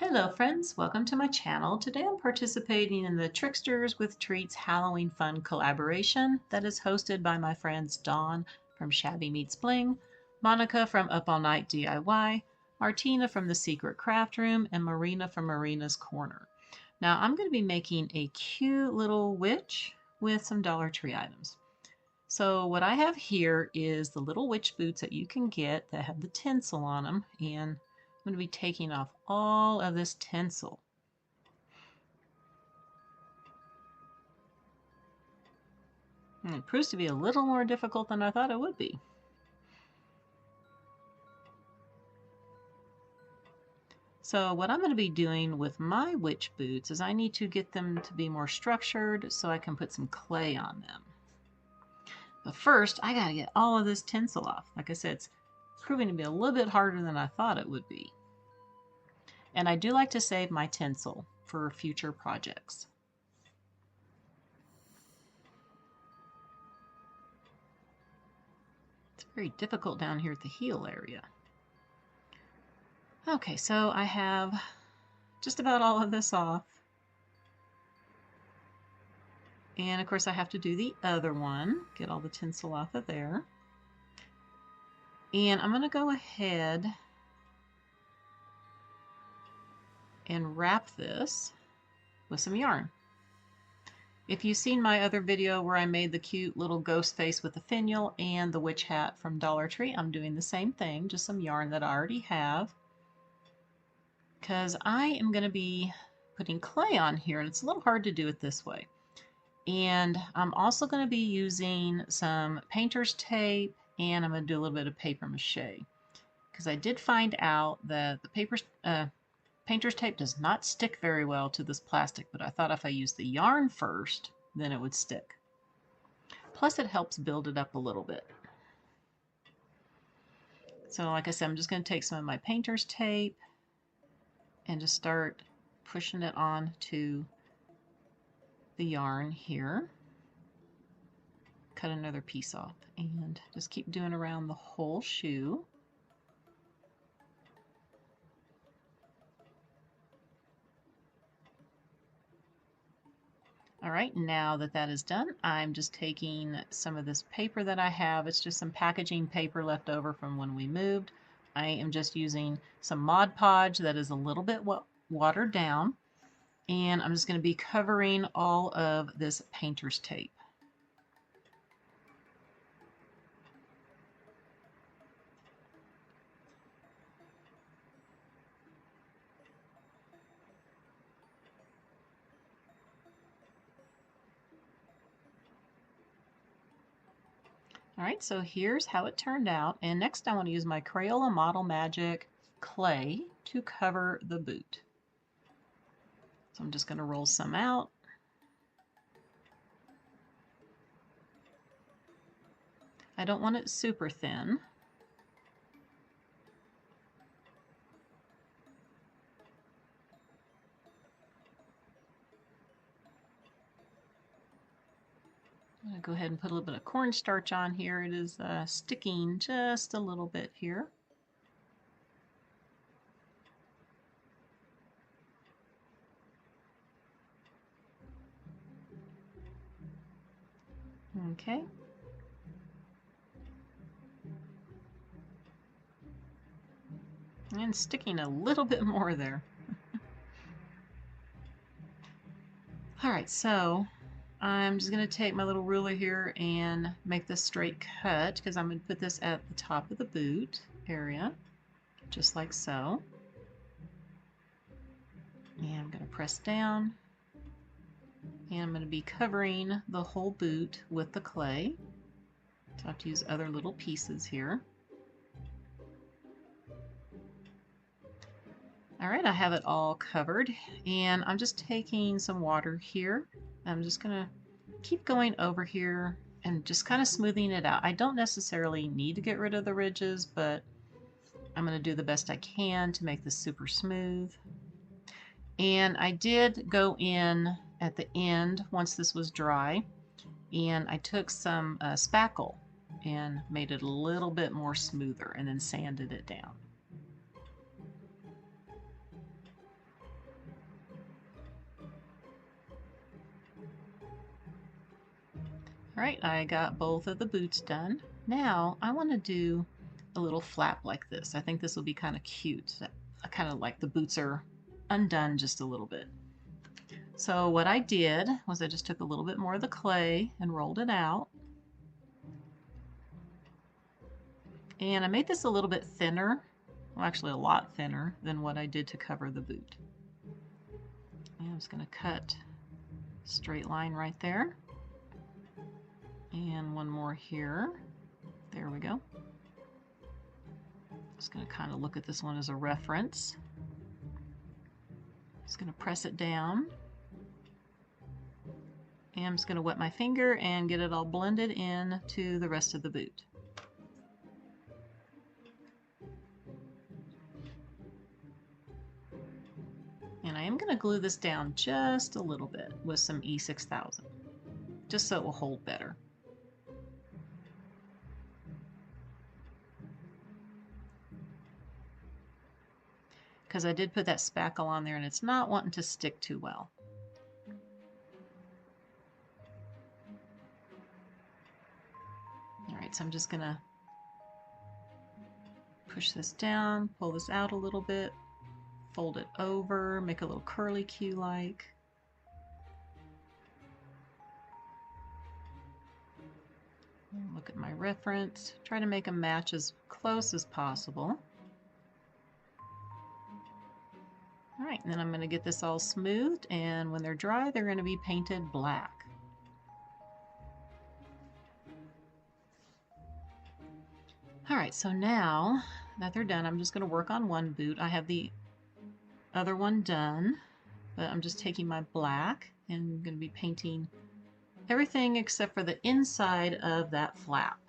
Hello friends, welcome to my channel. Today I'm participating in the Tricksters with Treats Halloween Fun collaboration that is hosted by my friends Dawn from Shabby Meets Bling, Monica from Up All Night DIY, Martina from The Secret Craft Room, and Marina from Marina's Corner. Now I'm going to be making a cute little witch with some Dollar Tree items. So what I have here is the little witch boots that you can get that have the tinsel on them, and I'm going to be taking off all of this tinsel. And it proves to be a little more difficult than I thought it would be. So what I'm going to be doing with my witch boots is I need to get them to be more structured so I can put some clay on them. But first, I got to get all of this tinsel off. Like I said, it's proving to be a little bit harder than I thought it would be. And I do like to save my tinsel for future projects. It's very difficult down here at the heel area. Okay, so I have just about all of this off. And of course I have to do the other one, get all the tinsel off of there. And I'm going to go ahead and wrap this with some yarn. If you've seen my other video where I made the cute little ghost face with the finial and the witch hat from Dollar Tree, I'm doing the same thing, just some yarn that I already have. Because I am going to be putting clay on here, and it's a little hard to do it this way. And I'm also going to be using some painter's tape, and I'm going to do a little bit of paper mache. Because I did find out that the painter's tape does not stick very well to this plastic, but I thought if I used the yarn first, then it would stick. Plus it helps build it up a little bit. So like I said, I'm just going to take some of my painter's tape and just start pushing it on to the yarn here. Cut another piece off and just keep doing around the whole shoe. All right, now that that is done, I'm just taking some of this paper that I have. It's just some packaging paper left over from when we moved. I am just using some Mod Podge that is a little bit watered down, and I'm just going to be covering all of this painter's tape. All right, so here's how it turned out. And next I want to use my Crayola Model Magic clay to cover the boot. So I'm just going to roll some out. I don't want it super thin. I'm going to go ahead and put a little bit of cornstarch on here. It is sticking just a little bit here. Okay. And sticking a little bit more there. All right, so I'm just going to take my little ruler here and make this straight cut because I'm going to put this at the top of the boot area, just like so. And I'm going to press down, and I'm going to be covering the whole boot with the clay. So I have to use other little pieces here. All right, I have it all covered, and I'm just taking some water here. I'm just going to keep going over here and just kind of smoothing it out. I don't necessarily need to get rid of the ridges, but I'm going to do the best I can to make this super smooth. And I did go in at the end once this was dry, and I took some spackle and made it a little bit more smoother and then sanded it down. All right, I got both of the boots done. Now I want to do a little flap like this. I think this will be kind of cute. I kind of like the boots are undone just a little bit. So what I did was I just took a little bit more of the clay and rolled it out. And I made this a little bit thinner, well actually a lot thinner than what I did to cover the boot. And I'm just going to cut a straight line right there. And one more here. There we go. Just going to kind of look at this one as a reference. Just going to press it down. And I'm just going to wet my finger and get it all blended in to the rest of the boot. And I am going to glue this down just a little bit with some E6000, just so it will hold better. Because I did put that spackle on there and it's not wanting to stick too well. Alright, so I'm just going to push this down, pull this out a little bit, fold it over, make a little curly Q like. Look at my reference, try to make them match as close as possible. Alright, and then I'm going to get this all smoothed, and when they're dry, they're going to be painted black. Alright, so now that they're done, I'm just going to work on one boot. I have the other one done, but I'm just taking my black and I'm going to be painting everything except for the inside of that flap.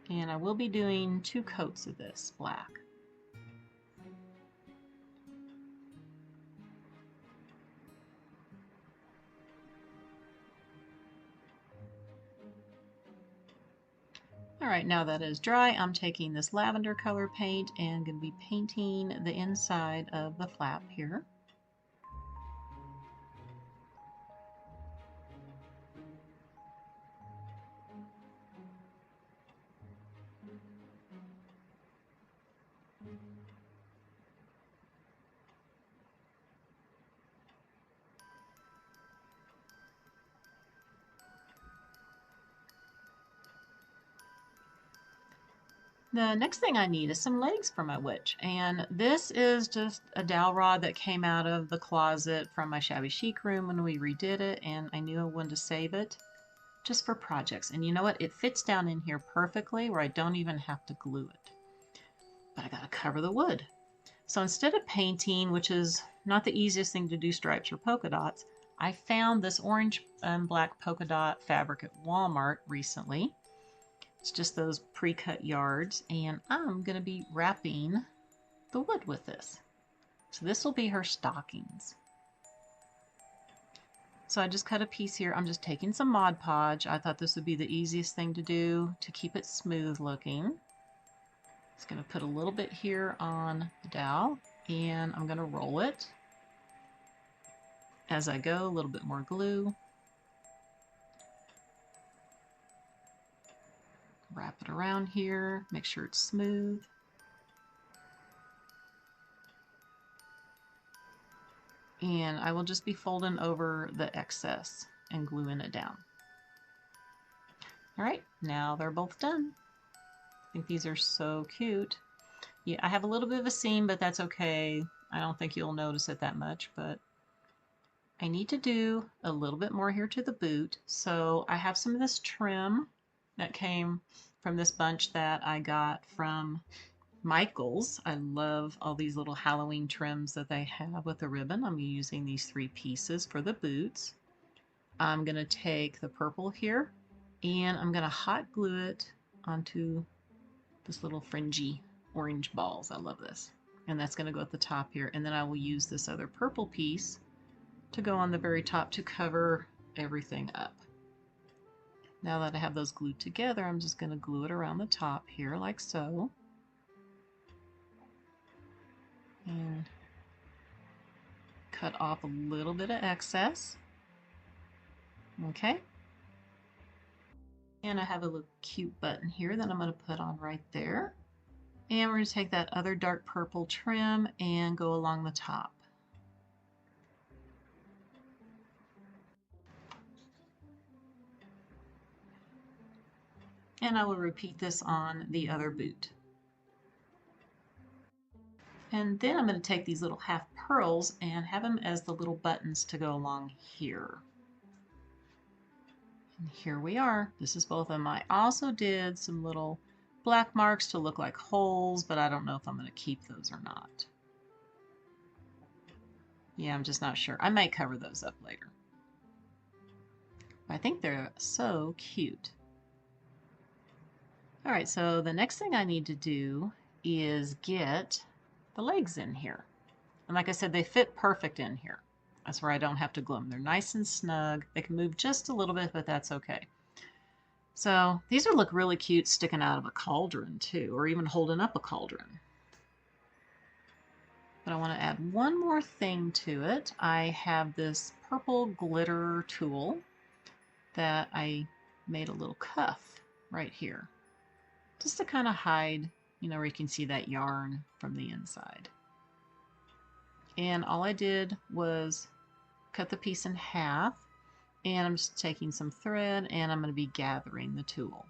And I will be doing 2 coats of this black. Alright, now that is dry, I'm taking this lavender color paint and going to be painting the inside of the flap here. The next thing I need is some legs for my witch, and this is just a dowel rod that came out of the closet from my shabby chic room when we redid it, and I knew I wanted to save it just for projects. And you know what? It fits down in here perfectly where I don't even have to glue it. But I gotta cover the wood. So instead of painting, which is not the easiest thing to do, stripes or polka dots, I found this orange and black polka dot fabric at Walmart recently. It's just those pre-cut yards, and I'm going to be wrapping the wood with this. So this will be her stockings. So I just cut a piece here. I'm just taking some Mod Podge. I thought this would be the easiest thing to do to keep it smooth looking. Just going to put a little bit here on the dowel, and I'm going to roll it as I go, a little bit more glue. Wrap it around here, make sure it's smooth. And I will just be folding over the excess and gluing it down. Alright, now they're both done. I think these are so cute. Yeah, I have a little bit of a seam, but that's okay. I don't think you'll notice it that much, but I need to do a little bit more here to the boot. So I have some of this trim that came from this bunch that I got from Michael's. I love all these little Halloween trims that they have with the ribbon. I'm using these 3 pieces for the boots. I'm going to take the purple here and I'm going to hot glue it onto this little fringy orange balls. I love this. And that's going to go at the top here. And then I will use this other purple piece to go on the very top to cover everything up. Now that I have those glued together, I'm just going to glue it around the top here like so. And cut off a little bit of excess. Okay. And I have a little cute button here that I'm going to put on right there. And we're going to take that other dark purple trim and go along the top. And I will repeat this on the other boot. And then I'm going to take these little half pearls and have them as the little buttons to go along here. And here we are. This is both of them. I also did some little black marks to look like holes, but I don't know if I'm going to keep those or not. Yeah, I'm just not sure. I might cover those up later. I think they're so cute. All right, so the next thing I need to do is get the legs in here. And like I said, they fit perfect in here. That's where I don't have to glue them. They're nice and snug. They can move just a little bit, but that's okay. So these would look really cute sticking out of a cauldron too, or even holding up a cauldron. But I want to add one more thing to it. I have this purple glitter tool that I made a little cuff right here, just to kind of hide, you know, where you can see that yarn from the inside. And all I did was cut the piece in half, and I'm just taking some thread and I'm going to be gathering the tulle.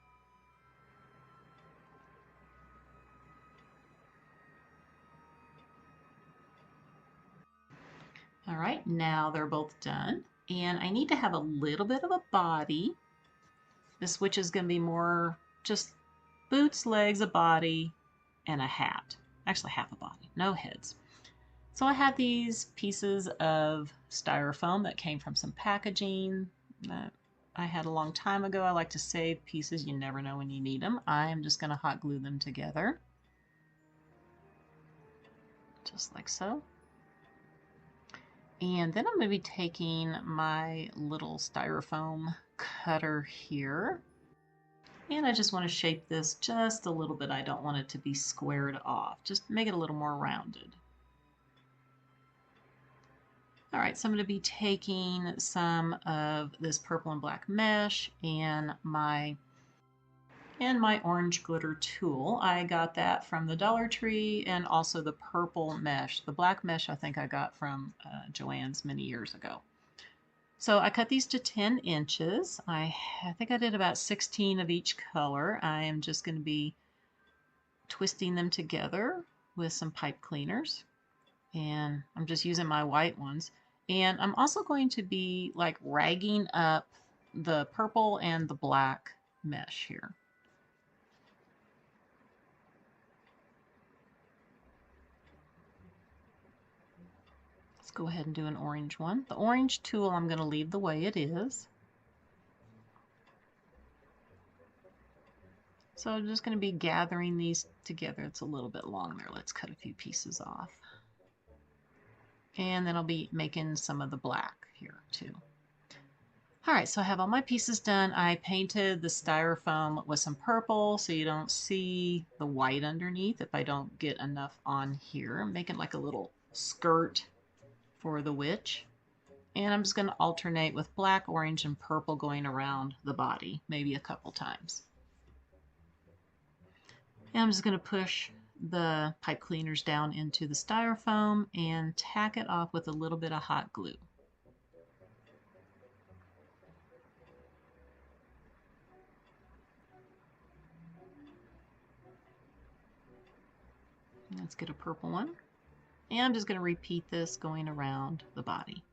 All right, now they're both done, and I need to have a little bit of a body. This switch is going to be more just boots, legs, a body, and a hat. Actually, half a body, no heads. So I had these pieces of styrofoam that came from some packaging that I had a long time ago. I like to save pieces. You never know when you need them. I'm just going to hot glue them together. Just like so. And then I'm going to be taking my little styrofoam cutter here. And I just want to shape this just a little bit. I don't want it to be squared off. Just make it a little more rounded. All right, so I'm going to be taking some of this purple and black mesh and my orange glitter tool. I got that from the Dollar Tree, and also the purple mesh. The black mesh I think I got from Joann's many years ago. So I cut these to 10 inches. I think I did about 16 of each color. I am just going to be twisting them together with some pipe cleaners. And I'm just using my white ones. And I'm also going to be like ragging up the purple and the black mesh here. Let's go ahead and do an orange one. The orange tool I'm going to leave the way it is. So I'm just going to be gathering these together. It's a little bit long there. Let's cut a few pieces off. And then I'll be making some of the black here too. All right, so I have all my pieces done. I painted the styrofoam with some purple so you don't see the white underneath if I don't get enough on here. I'm making like a little skirt for the witch. And I'm just going to alternate with black, orange, and purple going around the body, maybe a couple times. And I'm just going to push the pipe cleaners down into the styrofoam and tack it off with a little bit of hot glue. Let's get a purple one. And I'm just going to repeat this going around the body.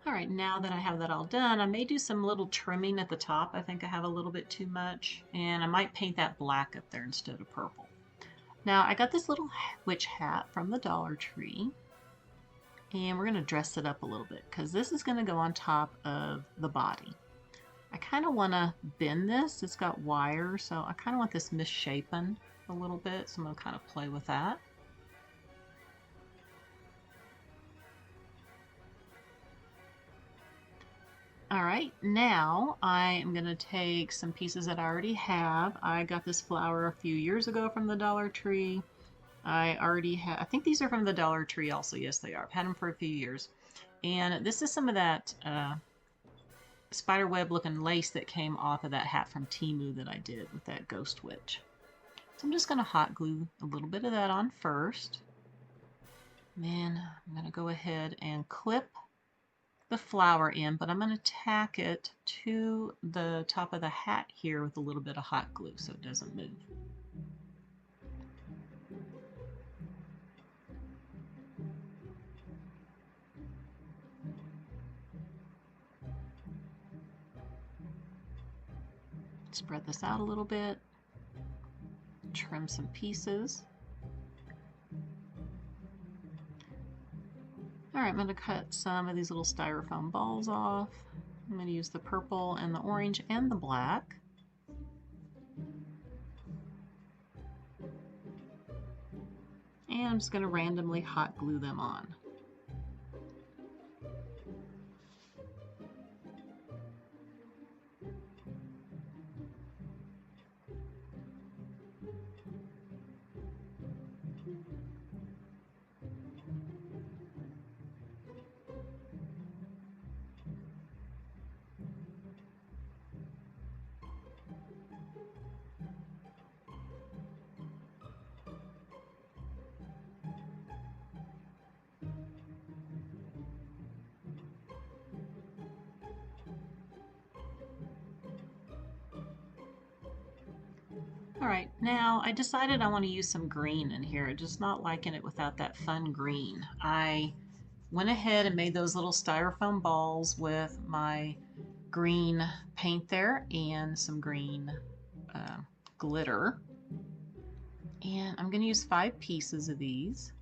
All right, now that I have that all done, I may do some little trimming at the top. I think I have a little bit too much, and I might paint that black up there instead of purple. Now, I got this little witch hat from the Dollar Tree, and we're going to dress it up a little bit because this is going to go on top of the body. I kind of want to bend this. It's got wire, so I kind of want this misshapen a little bit, so I'm going to kind of play with that. All right, now I am going to take some pieces that I already have. I got this flower a few years ago from the Dollar Tree. I already have, I think these are from the Dollar Tree also. Yes, they are. I've had them for a few years. And this is some of that spiderweb looking lace that came off of that hat from Temu that I did with that ghost witch. So I'm just going to hot glue a little bit of that on first. Then I'm going to go ahead and clip the flower in, but I'm going to tack it to the top of the hat here with a little bit of hot glue so it doesn't move. Spread this out a little bit, trim some pieces. All right, I'm going to cut some of these little styrofoam balls off. I'm going to use the purple and the orange and the black. And I'm just going to randomly hot glue them on. All right, now I decided I want to use some green in here. Just not liking it without that fun green. I went ahead and made those little styrofoam balls with my green paint there and some green glitter. And I'm going to use 5 pieces of these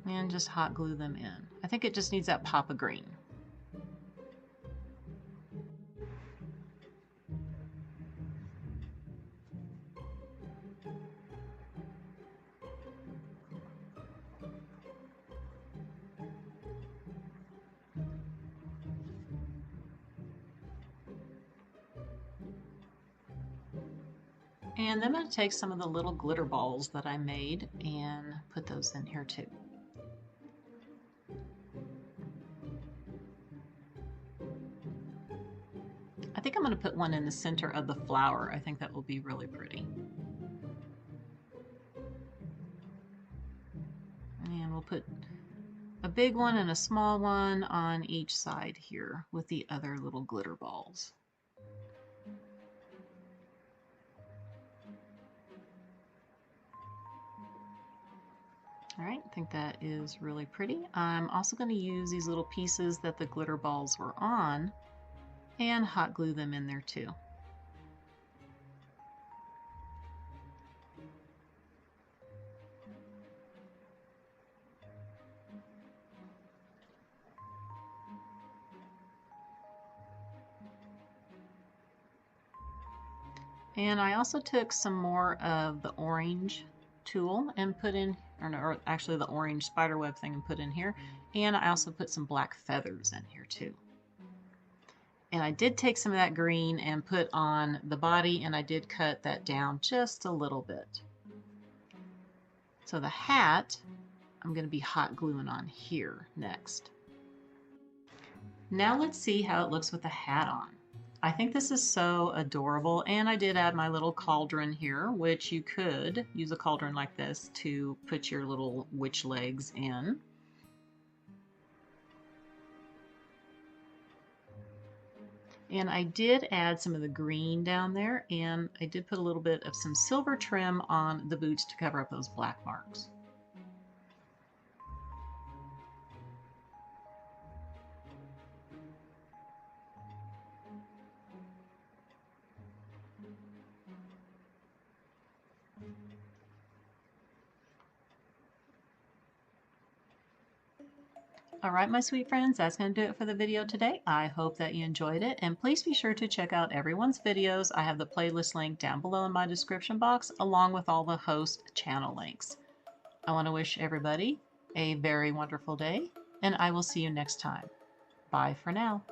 and just hot glue them in. I think it just needs that pop of green. And then I'm going to take some of the little glitter balls that I made and put those in here too. I think I'm going to put one in the center of the flower. I think that will be really pretty. And we'll put a big one and a small one on each side here with the other little glitter balls. All right, I think that is really pretty. I'm also going to use these little pieces that the glitter balls were on and hot glue them in there too. And I also took some more of the orange tool and put in, or actually the orange spiderweb thing and put in here. And I also put some black feathers in here too. And I did take some of that green and put on the body, and I did cut that down just a little bit. So the hat, I'm going to be hot gluing on here next. Now let's see how it looks with the hat on. I think this is so adorable, and I did add my little cauldron here, which you could use a cauldron like this to put your little witch legs in. And I did add some of the green down there, and I did put a little bit of some silver trim on the boots to cover up those black marks. All right, my sweet friends, that's going to do it for the video today. I hope that you enjoyed it, and please be sure to check out everyone's videos. I have the playlist link down below in my description box, along with all the host channel links. I want to wish everybody a very wonderful day, and I will see you next time. Bye for now.